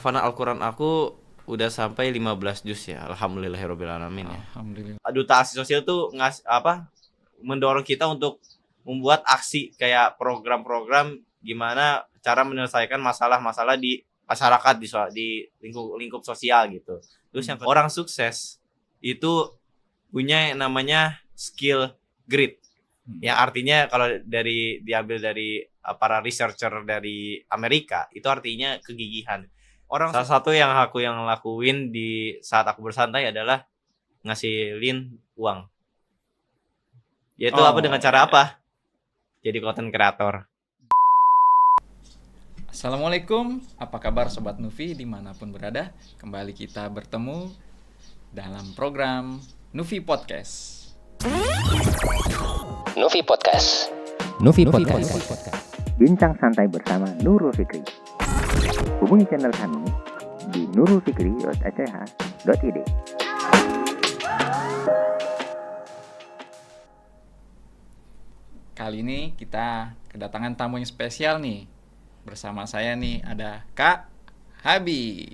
Hafalan Al-Quran aku udah sampai 15 juz ya. Alhamdulillahirabbil alamin ya. Alhamdulillah. Duta Aksi Sosial tuh mendorong kita untuk membuat aksi kayak program-program gimana cara menyelesaikan masalah-masalah di masyarakat di lingkup sosial gitu. Terus yang orang sukses itu punya yang namanya skill grit. Yang artinya kalau diambil dari para researcher dari Amerika, itu artinya kegigihan. Salah satu yang lakuin di saat aku bersantai adalah ngasilin uang. Yaitu dengan cara apa? Jadi content creator. Assalamualaikum, apa kabar Sobat Nufi dimanapun berada? Kembali kita bertemu dalam program Nufi Podcast. Nufi Podcast. Bincang santai bersama Nurul Fikri. Hubungi channel kami di nurulfikri.ach.id. Kali ini kita kedatangan tamu yang spesial nih. Bersama saya nih ada Kak Habi.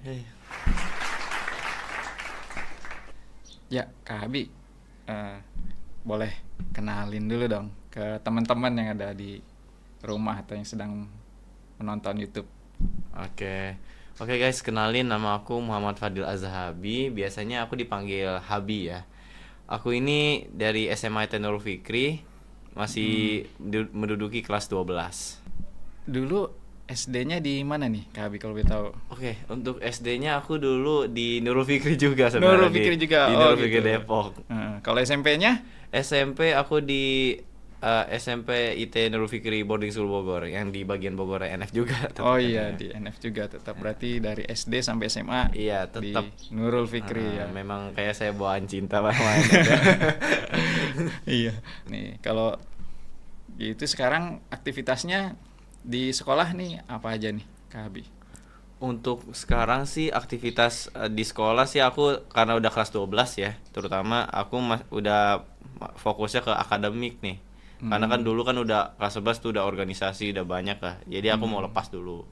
Ya, Kak Habi, boleh kenalin dulu dong ke teman-teman yang ada di rumah atau yang sedang menonton YouTube. Oke guys, kenalin, nama aku Muhammad Fadil Azhabi. Biasanya aku dipanggil Habi ya. Aku ini dari SMA Nurul Fikri, masih menduduki kelas 12. Dulu SD-nya di mana nih, Kak Habi kalau boleh tahu? Oke, untuk SD-nya aku dulu di Nurul Fikri juga sebenarnya. Nurul Fikri juga. Di Nurul Fikri gitu. Depok. Kalau SMP-nya? SMP aku di SMP IT Nurul Fikri Boarding School Bogor, yang di bagian Bogor NF juga. Oh iya, di NF juga tetap. Berarti dari SD sampai SMA. Iya, tetap di Nurul Fikri ya. Memang kayak saya bawaan cinta banget. Iya. Nih, kalau gitu sekarang aktivitasnya di sekolah nih apa aja nih, Kak Habi? Untuk sekarang sih aktivitas di sekolah sih aku karena udah kelas 12 ya, terutama aku udah fokusnya ke akademik nih. Karena kan dulu kan udah kelas 11 tuh udah organisasi udah banyak lah. Jadi aku mau lepas dulu.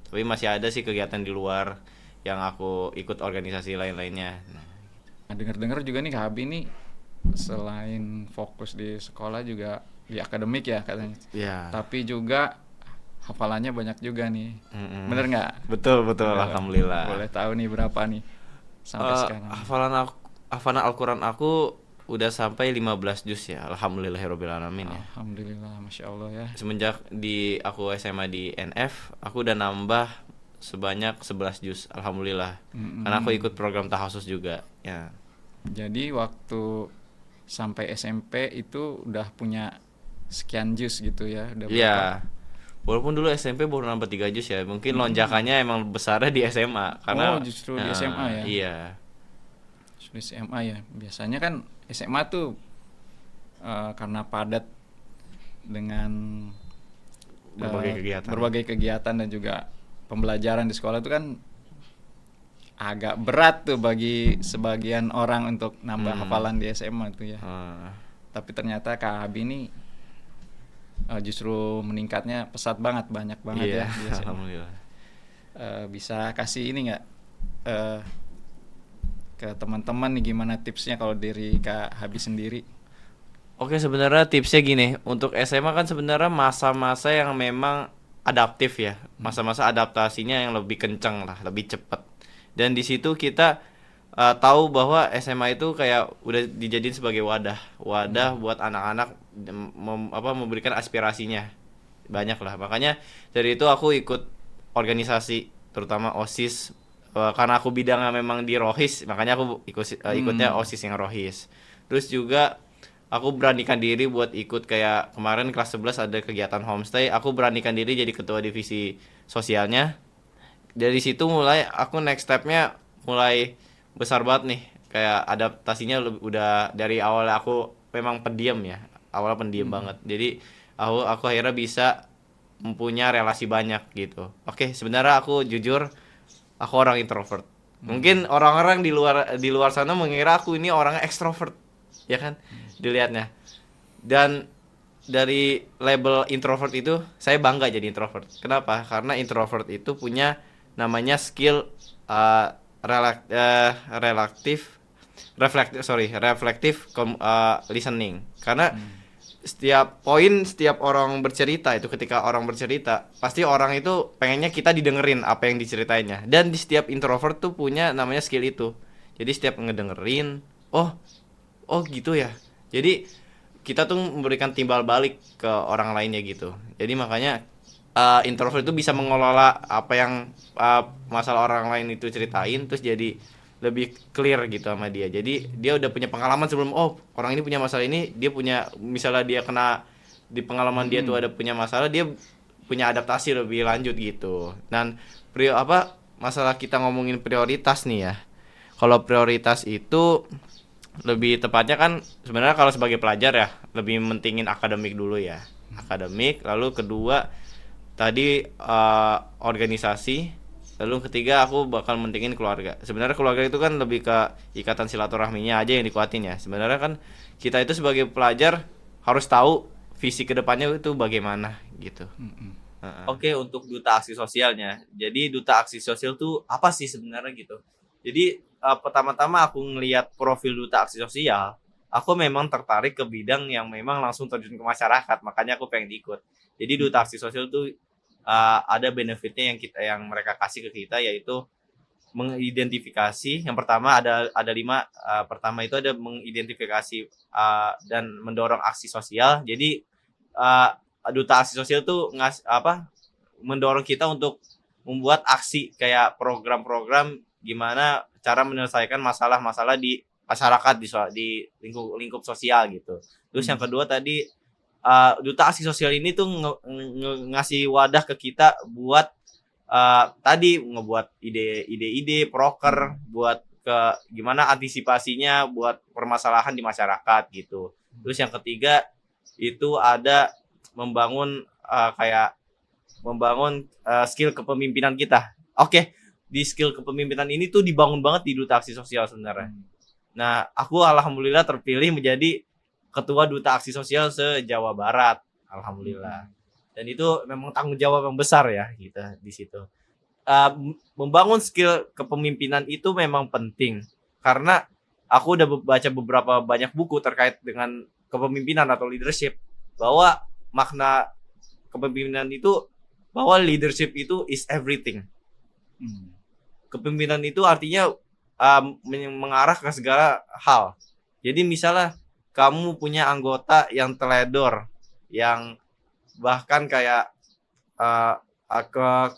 Tapi masih ada sih kegiatan di luar yang aku ikut organisasi lain-lainnya. Nah, dengar-dengar juga nih Kak Habi nih selain fokus di sekolah juga di akademik ya katanya. Iya. Tapi juga hafalannya banyak juga nih. Bener nggak? Betul, alhamdulillah. Boleh tahu nih berapa nih sampai sekarang? Hafalan Al-Quran aku udah sampai 15 juz ya. Alhamdulillahirabbil alamin ya. Alhamdulillah, Masya Allah ya. Semenjak aku SMA di NF, aku udah nambah sebanyak 11 juz. Alhamdulillah. Karena aku ikut program tahasus juga ya. Jadi waktu sampai SMP itu udah punya sekian juz gitu ya? Udah Iya. Walaupun dulu SMP baru nambah 3 juz ya. Mungkin lonjakannya emang besarnya di SMA karena justru di SMA ya. Iya. Di SMA ya. Biasanya kan SMA tuh karena padat dengan berbagai kegiatan dan juga pembelajaran di sekolah itu kan agak berat tuh bagi sebagian orang untuk nambah hafalan di SMA tuh ya. Tapi ternyata Kak Habi ini justru meningkatnya pesat banget, banyak banget ya. Alhamdulillah. Bisa kasih ini nggak ke teman-teman nih gimana tipsnya kalau dari Kak Habi sendiri? Oke, sebenarnya tipsnya gini, untuk SMA kan sebenarnya masa-masa yang memang adaptif ya, masa-masa adaptasinya yang lebih kencang lah, lebih cepat. Dan di situ kita tahu bahwa SMA itu kayak udah dijadiin sebagai wadah buat anak-anak memberikan aspirasinya banyak lah. Makanya dari itu aku ikut organisasi, terutama OSIS. Karena aku bidangnya memang di Rohis, makanya aku ikutnya OSIS yang Rohis. Terus juga aku beranikan diri buat ikut kayak kemarin kelas 11 ada kegiatan homestay, aku beranikan diri jadi ketua divisi sosialnya. Dari situ mulai aku next stepnya mulai besar banget nih, kayak adaptasinya udah dari awal aku memang pendiam ya, awalnya pendiam banget. Jadi aku akhirnya bisa mempunyai relasi banyak gitu. Oke, sebenarnya aku jujur aku orang introvert. Mungkin orang-orang di luar sana mengira aku ini orangnya ekstrovert, ya kan? Dilihatnya. Dan dari label introvert itu saya bangga jadi introvert. Kenapa? Karena introvert itu punya namanya skill reflective listening. Karena setiap orang bercerita itu, ketika orang bercerita pasti orang itu pengennya kita didengerin apa yang diceritainnya, dan di setiap introvert tuh punya namanya skill itu. Jadi setiap ngedengerin, oh gitu ya, jadi kita tuh memberikan timbal balik ke orang lainnya gitu. Jadi makanya introvert itu bisa mengelola apa yang masalah orang lain itu ceritain, terus jadi lebih clear gitu sama dia. Jadi dia udah punya pengalaman sebelum, oh orang ini punya masalah ini, dia punya, misalnya dia kena di pengalaman dia tuh ada punya masalah, dia punya adaptasi lebih lanjut gitu. Dan masalah kita ngomongin prioritas nih ya. Kalau prioritas itu lebih tepatnya kan sebenarnya kalau sebagai pelajar ya lebih mentingin akademik dulu ya. Akademik, lalu kedua tadi organisasi, lalu ketiga aku bakal mentingin keluarga. Sebenarnya keluarga itu kan lebih ke ikatan silaturahminya aja yang dikuatin ya. Sebenarnya kan kita itu sebagai pelajar harus tahu visi kedepannya itu bagaimana gitu. Oke, untuk duta aksi sosialnya. Jadi duta aksi sosial tuh apa sih sebenarnya gitu. Jadi pertama-tama aku ngelihat profil duta aksi sosial, aku memang tertarik ke bidang yang memang langsung terjun ke masyarakat, makanya aku pengen ikut. Jadi duta aksi sosial tuh ada benefitnya yang mereka kasih ke kita, yaitu mengidentifikasi. Yang pertama ada 5. Pertama itu ada mengidentifikasi dan mendorong aksi sosial. Jadi duta aksi sosial tuh mendorong kita untuk membuat aksi kayak program-program gimana cara menyelesaikan masalah-masalah di masyarakat, di lingkup sosial gitu. Terus yang kedua tadi duta aksi sosial ini tuh ngasih wadah ke kita buat tadi ngebuat ide-ide proker buat ke gimana antisipasinya buat permasalahan di masyarakat gitu. Terus yang ketiga itu ada membangun skill kepemimpinan kita. Oke, di skill kepemimpinan ini tuh dibangun banget di duta aksi sosial sebenarnya. Nah, aku alhamdulillah terpilih menjadi ketua duta aksi sosial se-Jawa Barat, alhamdulillah. Dan itu memang tanggung jawab yang besar ya kita di situ. Membangun skill kepemimpinan itu memang penting karena aku udah baca beberapa banyak buku terkait dengan kepemimpinan atau leadership, bahwa makna kepemimpinan itu bahwa leadership itu is everything. Kepemimpinan itu artinya mengarah ke segala hal. Jadi misalnya kamu punya anggota yang teledor, yang bahkan kayak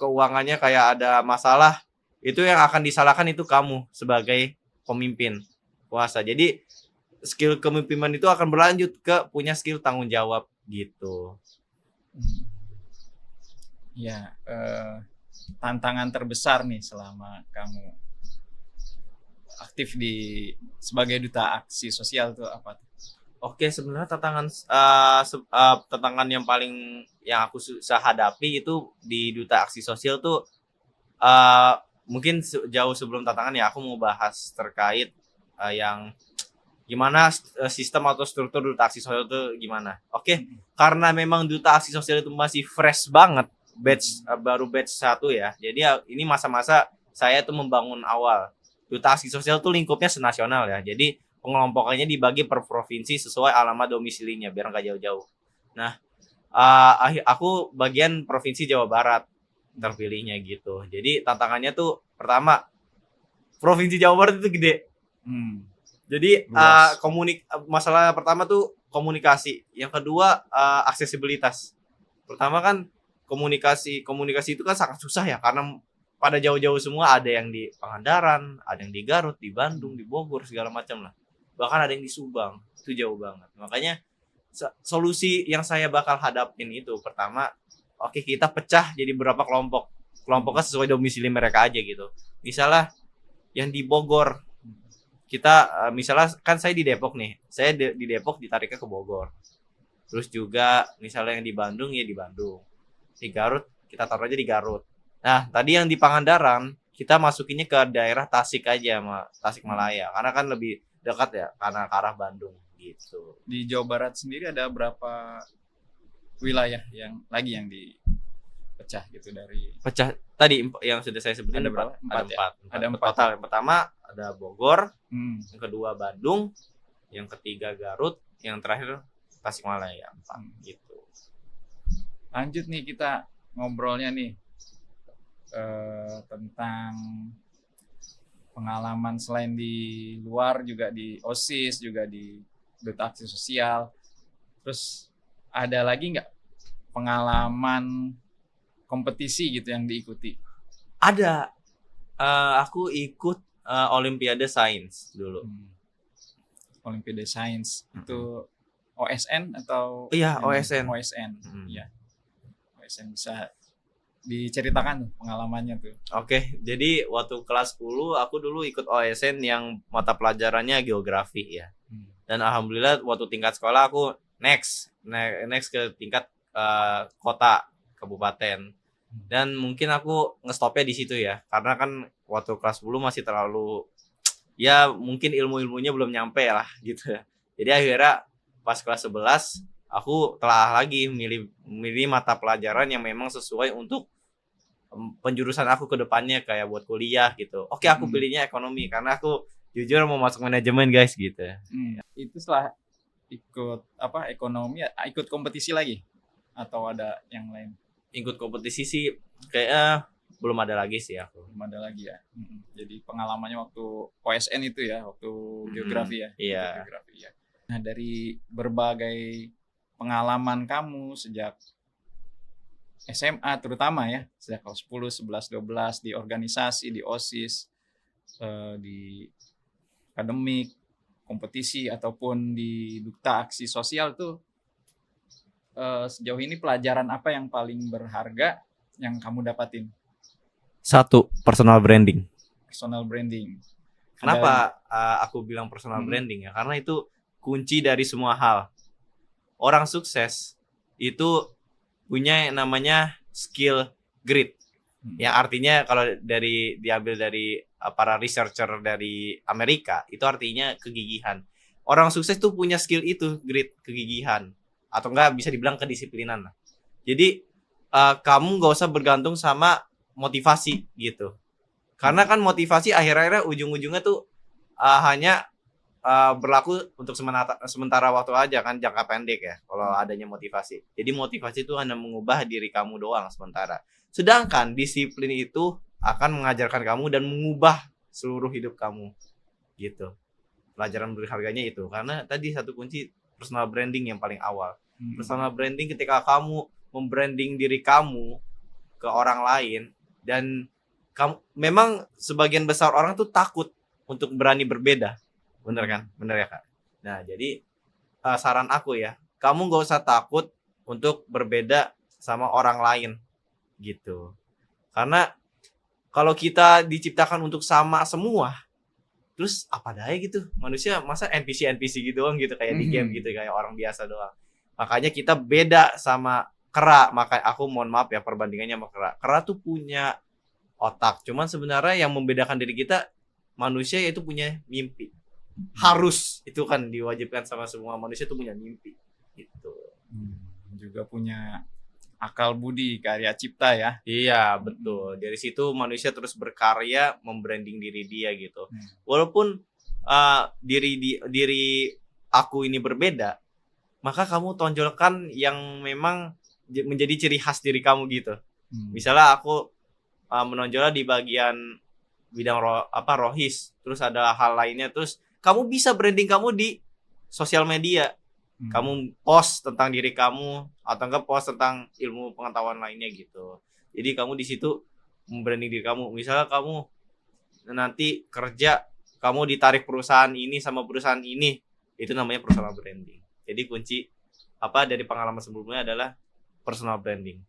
keuangannya kayak ada masalah, itu yang akan disalahkan itu kamu sebagai pemimpin kuasa. Jadi skill kepemimpinan itu akan berlanjut ke punya skill tanggung jawab gitu. Ya, tantangan terbesar nih selama kamu aktif sebagai duta aksi sosial tuh apa tuh? Oke, sebenarnya tantangan yang paling yang aku susah hadapi itu di duta aksi sosial tuh mungkin jauh sebelum tantangan ya, aku mau bahas terkait yang gimana sistem atau struktur duta aksi sosial itu gimana. Oke, karena memang duta aksi sosial itu masih fresh banget, baru batch 1 ya. Jadi ini masa-masa saya tuh membangun awal. Duta aksi sosial tuh lingkupnya senasional ya. Jadi pengelompokannya dibagi per provinsi sesuai alamat domisilinya biar nggak jauh-jauh. Nah, aku bagian provinsi Jawa Barat terpilihnya gitu. Jadi tantangannya tuh pertama, provinsi Jawa Barat itu gede. Jadi masalah pertama tuh komunikasi. Yang kedua aksesibilitas. Pertama kan komunikasi itu kan sangat susah ya, karena pada jauh-jauh semua, ada yang di Pangandaran, ada yang di Garut, di Bandung, di Bogor, segala macam lah. Bahkan ada yang di Subang, itu jauh banget. Makanya solusi yang saya bakal hadapin itu pertama, kita pecah jadi beberapa kelompok. Kelompoknya sesuai domisili mereka aja gitu. Misalnya yang di Bogor, kita misalnya kan saya di Depok nih. Saya di Depok ditariknya ke Bogor. Terus juga misalnya yang di Bandung ya di Bandung. Di Garut kita taruh aja di Garut. Nah, tadi yang di Pangandaran kita masukinnya ke daerah Tasik aja, Tasikmalaya, karena kan lebih dekat ya, karena ke arah Bandung gitu. Di Jawa Barat sendiri ada berapa wilayah yang pecah gitu dari Pecah tadi yang sudah saya sebutin Ada berapa? Ada Empat ya? empat. Ada empat. Total. Yang pertama ada Bogor, Hmm. yang kedua Bandung, yang ketiga Garut, yang terakhir Tasikmalaya 4 gitu. Lanjut nih kita ngobrolnya nih tentang pengalaman selain di luar juga di OSIS juga di Duta Aksi Sosial. Terus ada lagi nggak pengalaman kompetisi gitu yang diikuti? Ada. Aku ikut Olimpiade Sains dulu. Olimpiade Sains itu OSN atau Iya, yang OSN. OSN. Iya. OSN bisa diceritakan tuh pengalamannya tuh. Oke, jadi waktu kelas 10 aku dulu ikut OSN yang mata pelajarannya geografi ya. Dan alhamdulillah waktu tingkat sekolah aku next ke tingkat kota, kabupaten. Dan mungkin aku ngestopnya di situ ya, karena kan waktu kelas 10 masih terlalu ya mungkin ilmu-ilmunya belum nyampe lah gitu ya. Jadi akhirnya pas kelas 11 aku telah lagi milih mata pelajaran yang memang sesuai untuk penjurusan aku ke depannya kayak buat kuliah gitu. Oke, aku pilihnya ekonomi karena aku jujur mau masuk manajemen guys gitu. Itu setelah ikut ekonomi ikut kompetisi lagi atau ada yang lain? Ikut kompetisi sih kayaknya belum ada lagi sih aku. Belum ada lagi ya. Jadi pengalamannya waktu OSN itu ya, waktu geografi ya. Iya. Geografi ya. Nah, dari berbagai pengalaman kamu sejak SMA terutama ya, sejak kelas 10, 11, 12 di organisasi, di OSIS, di akademik, kompetisi ataupun di Duta Aksi Sosial tuh sejauh ini pelajaran apa yang paling berharga yang kamu dapatin? 1. Personal branding. Personal branding. Kenapa aku bilang personal branding ya? Karena itu kunci dari semua hal. Orang sukses itu punya yang namanya skill grit. Ya artinya kalau diambil dari para researcher dari Amerika, itu artinya kegigihan. Orang sukses tuh punya skill itu, grit, kegigihan. Atau enggak bisa dibilang kedisiplinan lah. Jadi kamu nggak usah bergantung sama motivasi gitu. Karena kan motivasi akhir-akhirnya ujung-ujungnya tuh hanya berlaku untuk sementara waktu aja kan, jangka pendek ya kalau adanya motivasi. Jadi motivasi itu hanya mengubah diri kamu doang sementara. Sedangkan disiplin itu akan mengajarkan kamu dan mengubah seluruh hidup kamu gitu. Pelajaran berharganya itu karena tadi satu kunci personal branding yang paling awal. Personal branding ketika kamu membranding diri kamu ke orang lain dan kamu memang sebagian besar orang tuh takut untuk berani berbeda. Bener kan? Bener ya Kak? Nah jadi saran aku ya, kamu gak usah takut untuk berbeda sama orang lain gitu. Karena kalau kita diciptakan untuk sama semua, terus apa daya gitu? Manusia masa NPC gitu doang gitu kayak di game gitu, kayak orang biasa doang. Makanya kita beda sama kera. Makanya aku mohon maaf ya perbandingannya sama kera. Kera tuh punya otak, cuman sebenarnya yang membedakan diri kita manusia yaitu punya mimpi. Harus itu kan diwajibkan sama semua manusia tuh punya mimpi gitu. Juga punya akal budi, karya cipta ya. Iya betul. Dari situ manusia terus berkarya membranding diri dia gitu. Walaupun diri aku ini berbeda, maka kamu tonjolkan yang memang menjadi ciri khas diri kamu gitu. Misalnya aku menonjolnya di bagian bidang rohis, terus ada hal lainnya, terus kamu bisa branding kamu di sosial media. Kamu post tentang diri kamu atau enggak post tentang ilmu pengetahuan lainnya gitu. Jadi kamu di situ membranding diri kamu. Misalnya kamu nanti kerja, kamu ditarik perusahaan ini sama perusahaan ini, itu namanya personal branding. Jadi kunci dari pengalaman sebelumnya adalah personal branding.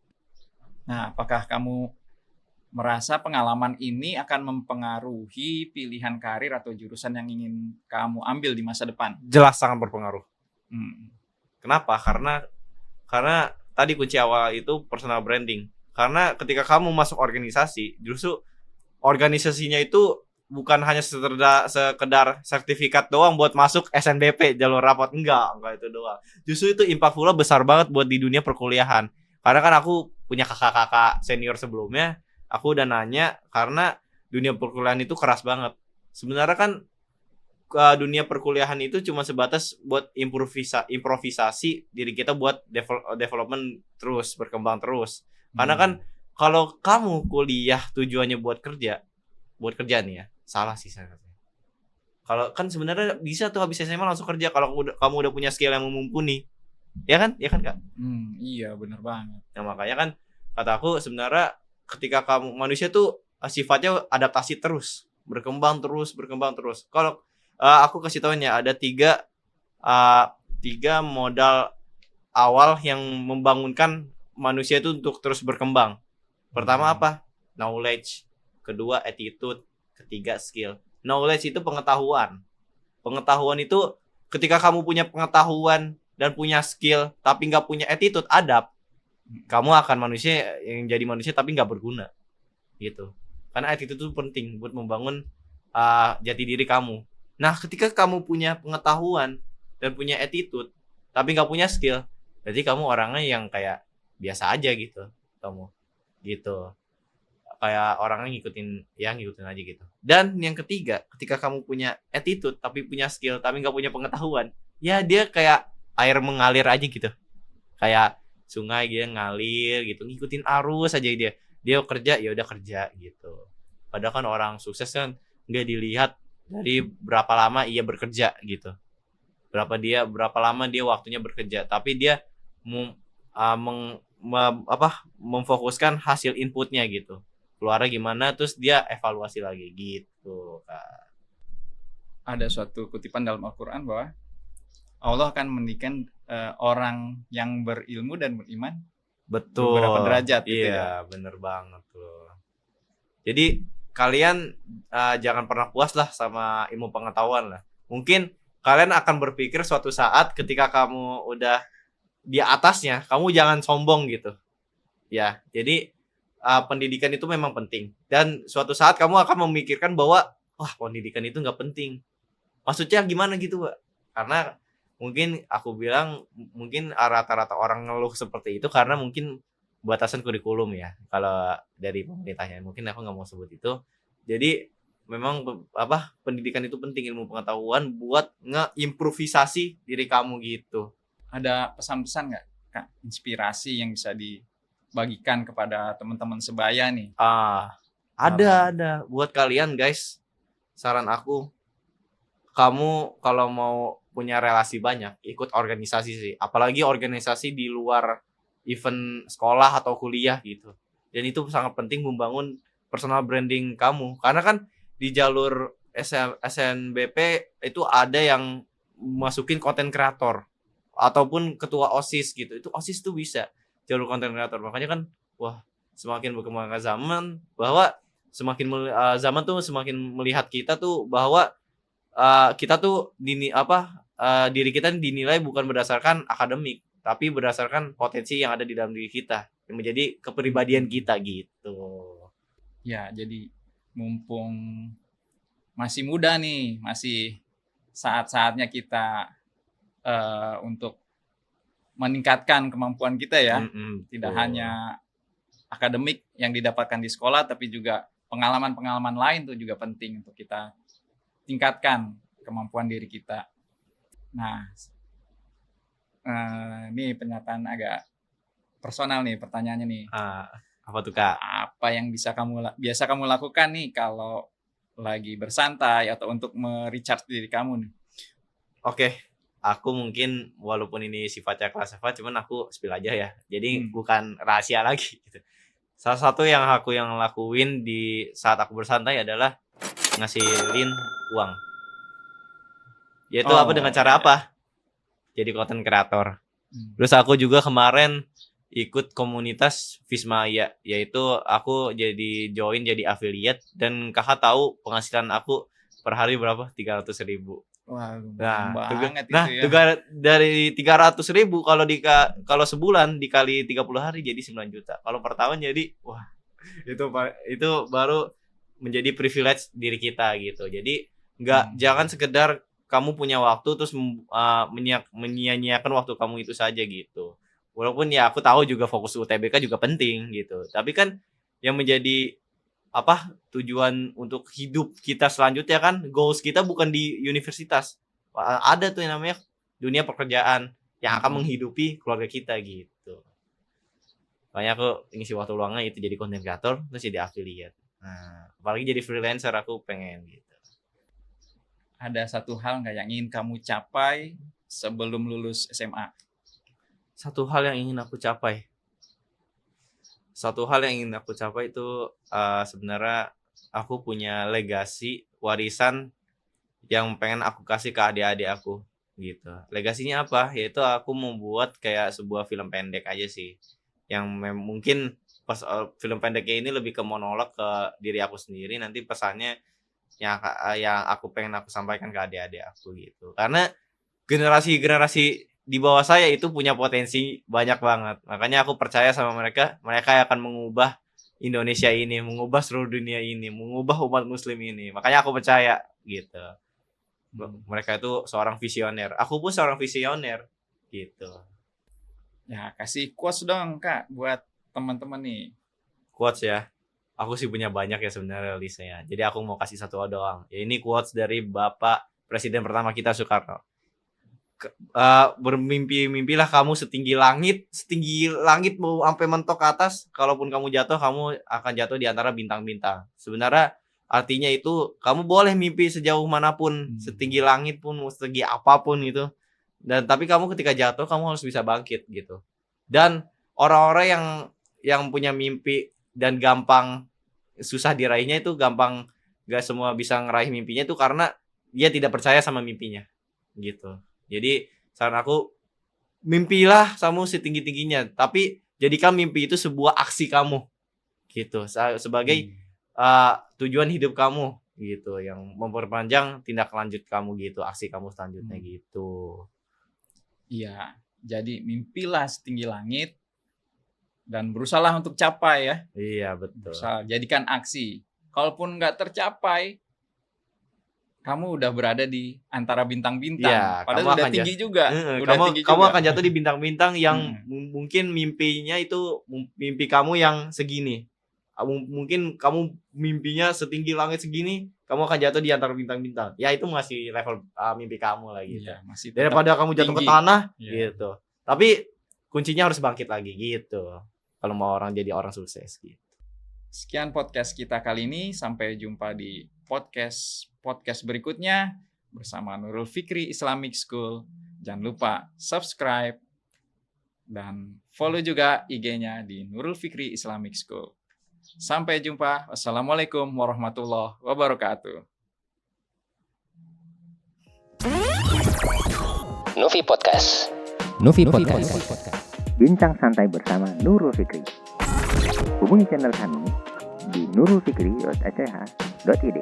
Nah, apakah kamu merasa pengalaman ini akan mempengaruhi pilihan karir atau jurusan yang ingin kamu ambil di masa depan? Jelas sangat berpengaruh. Kenapa? Karena tadi kunci awal itu personal branding. Karena ketika kamu masuk organisasi, justru organisasinya itu bukan hanya sekedar sertifikat doang buat masuk SNBP jalur rapot, enggak itu doang. Justru itu impact besar banget buat di dunia perkuliahan. Karena kan aku punya kakak-kakak senior sebelumnya, aku udah nanya karena dunia perkuliahan itu keras banget. Sebenarnya kan dunia perkuliahan itu cuma sebatas buat improvisasi diri kita buat development terus, berkembang terus. Karena kan kalau kamu kuliah tujuannya buat kerja nih ya, salah sih saya. Kalau kan sebenarnya bisa tuh habis SMA langsung kerja kalau kamu udah punya skill yang mumpuni. Ya kan? Ya kan, Kak? Iya, bener banget. Nah, makanya kan kata aku sebenarnya ketika kamu manusia tuh sifatnya adaptasi terus, berkembang terus. Kalau aku kasih tahunya ada tiga modal awal yang membangunkan manusia itu untuk terus berkembang. Pertama apa? Knowledge. Kedua attitude. Ketiga skill. Knowledge itu pengetahuan. Pengetahuan itu ketika kamu punya pengetahuan dan punya skill tapi nggak punya attitude, kamu akan jadi manusia tapi nggak berguna gitu. Karena attitude itu penting buat membangun jati diri kamu. Nah, ketika kamu punya pengetahuan dan punya attitude tapi nggak punya skill, berarti kamu orangnya yang kayak biasa aja gitu, kamu gitu, kayak orangnya ngikutin aja gitu. Dan yang ketiga, ketika kamu punya attitude tapi punya skill tapi nggak punya pengetahuan, ya dia kayak air mengalir aja gitu, kayak sungai dia ngalir gitu, ngikutin arus aja dia kerja ya udah kerja gitu. Padahal kan orang sukses kan nggak dilihat dari berapa lama ia bekerja gitu, berapa lama dia waktunya bekerja, tapi dia memfokuskan hasil inputnya gitu, keluarnya gimana, terus dia evaluasi lagi gitu, Kak. Ada suatu kutipan dalam Al-Quran bahwa Allah akan mendikan orang yang berilmu dan beriman Betul. beberapa derajat gitu ya. Iya, bener banget tuh. Jadi kalian jangan pernah puas lah sama ilmu pengetahuan lah. Mungkin kalian akan berpikir suatu saat ketika kamu udah di atasnya, kamu jangan sombong gitu. Ya, jadi pendidikan itu memang penting. Dan suatu saat kamu akan memikirkan bahwa pendidikan itu nggak penting. Maksudnya gimana gitu, Pak? Karena mungkin aku bilang rata-rata orang ngeluh seperti itu karena mungkin batasan kurikulum ya, kalau dari pemerintahnya. Mungkin aku nggak mau sebut itu. Jadi memang pendidikan itu penting, ilmu pengetahuan buat ngeimprovisasi diri kamu gitu. Ada pesan-pesan nggak, Kak, inspirasi yang bisa dibagikan kepada teman-teman sebaya nih? Ada buat kalian guys. Saran aku, kamu kalau mau punya relasi banyak, ikut organisasi sih. Apalagi organisasi di luar event sekolah atau kuliah gitu. Dan itu sangat penting membangun personal branding kamu. Karena kan di jalur SNBP itu ada yang masukin konten kreator ataupun ketua OSIS gitu. Itu OSIS tuh bisa jalur konten kreator. Makanya kan semakin berkembangnya zaman, bahwa zaman tuh semakin melihat kita tuh bahwa kita tuh diri kita dinilai bukan berdasarkan akademik, tapi berdasarkan potensi yang ada di dalam diri kita, yang menjadi kepribadian kita gitu. Ya, jadi mumpung masih muda nih, masih saat-saatnya kita untuk meningkatkan kemampuan kita ya. Tidak hanya akademik yang didapatkan di sekolah, tapi juga pengalaman-pengalaman lain tuh juga penting untuk kita tingkatkan kemampuan diri kita. Nah, ini pernyataan agak personal nih pertanyaannya nih. Apa tuh, Kak? Apa yang biasa kamu lakukan nih kalau lagi bersantai atau untuk me-recharge diri kamu nih? Oke, aku mungkin walaupun ini sifatnya classified, cuman aku spill aja ya. Jadi bukan rahasia lagi gitu. Salah satu yang lakuin di saat aku bersantai adalah ngasilin uang. Yaitu dengan cara apa? Jadi content creator. Terus aku juga kemarin ikut komunitas Vismaya, yaitu aku jadi affiliate, dan kakak tahu penghasilan aku per hari berapa? 300.000. Wah, banget itu ya. Dari 300.000 kalau sebulan dikali 30 hari jadi 9 juta. Kalau per tahun jadi itu baru menjadi privilege diri kita gitu. Jadi jangan sekedar kamu punya waktu terus menyia-nyiakan waktu kamu itu saja gitu. Walaupun ya aku tahu juga fokus UTBK juga penting gitu. Tapi kan yang menjadi tujuan untuk hidup kita selanjutnya kan, goals kita bukan di universitas. Ada tuh yang namanya dunia pekerjaan yang akan menghidupi keluarga kita gitu. Makanya aku ngisi waktu luangnya itu jadi content creator, terus jadi affiliate. Nah, apalagi jadi freelancer aku pengen gitu. Ada satu hal nggak yang ingin kamu capai sebelum lulus SMA? Satu hal yang ingin aku capai. Itu sebenarnya aku punya legasi warisan yang pengen aku kasih ke adik-adik aku gitu. Legasinya apa? Yaitu aku membuat kayak sebuah film pendek aja sih. Yang mungkin pas film pendeknya ini lebih ke monolog ke diri aku sendiri, nanti pesannya yang aku pengen aku sampaikan ke adik-adik aku gitu. Karena generasi di bawah saya itu punya potensi banyak banget. Makanya aku percaya sama mereka akan mengubah Indonesia ini, mengubah seluruh dunia ini, mengubah umat muslim ini. Makanya aku percaya gitu. Mereka itu seorang visioner. Aku pun seorang visioner gitu. Ya, kasih quotes dong, Kak, buat teman-teman nih. Quotes ya. Aku sih punya banyak ya sebenarnya listnya. Jadi aku mau kasih satu doang. Ya, ini quotes dari Bapak Presiden pertama kita, Soekarno. Bermimpilah kamu setinggi langit mau sampai mentok ke atas. Kalaupun kamu jatuh, kamu akan jatuh di antara bintang-bintang. Sebenarnya artinya itu kamu boleh mimpi sejauh manapun, setinggi langit pun, setinggi apapun itu. Dan tapi kamu ketika jatuh, kamu harus bisa bangkit gitu. Dan orang-orang yang punya mimpi dan gampang susah diraihnya itu gampang, gak semua bisa ngeraih mimpinya itu karena dia tidak percaya sama mimpinya gitu. Jadi saran aku, mimpilah kamu setinggi-tingginya, tapi jadikan mimpi itu sebuah aksi kamu gitu, sebagai tujuan hidup kamu gitu, yang memperpanjang tindak lanjut kamu gitu, aksi kamu selanjutnya gitu. Iya, jadi mimpilah setinggi langit dan berusahalah untuk capai ya. Iya, betul. Berusaha, jadikan aksi. Kalaupun nggak tercapai, kamu udah berada di antara bintang-bintang. Ya, padahal udah tinggi juga. Kamu akan jatuh di bintang-bintang yang mungkin mimpinya itu mimpi kamu yang segini. Mungkin kamu mimpinya setinggi langit segini, kamu akan jatuh di antara bintang-bintang. Ya itu masih level mimpi kamu lah gitu. Ya, masih daripada kamu jatuh tinggi ke tanah gitu. Tapi kuncinya harus bangkit lagi gitu. Kalau mau jadi orang sukses gitu. Sekian podcast kita kali ini. Sampai jumpa di podcast berikutnya bersama Nurul Fikri Islamic School. Jangan lupa subscribe dan follow juga IG-nya di Nurul Fikri Islamic School. Sampai jumpa. Wassalamualaikum warahmatullahi wabarakatuh. Nufi Podcast. Bincang santai bersama Nurul Fikri. Hubungi channel kami di nurulfikri.ach.id.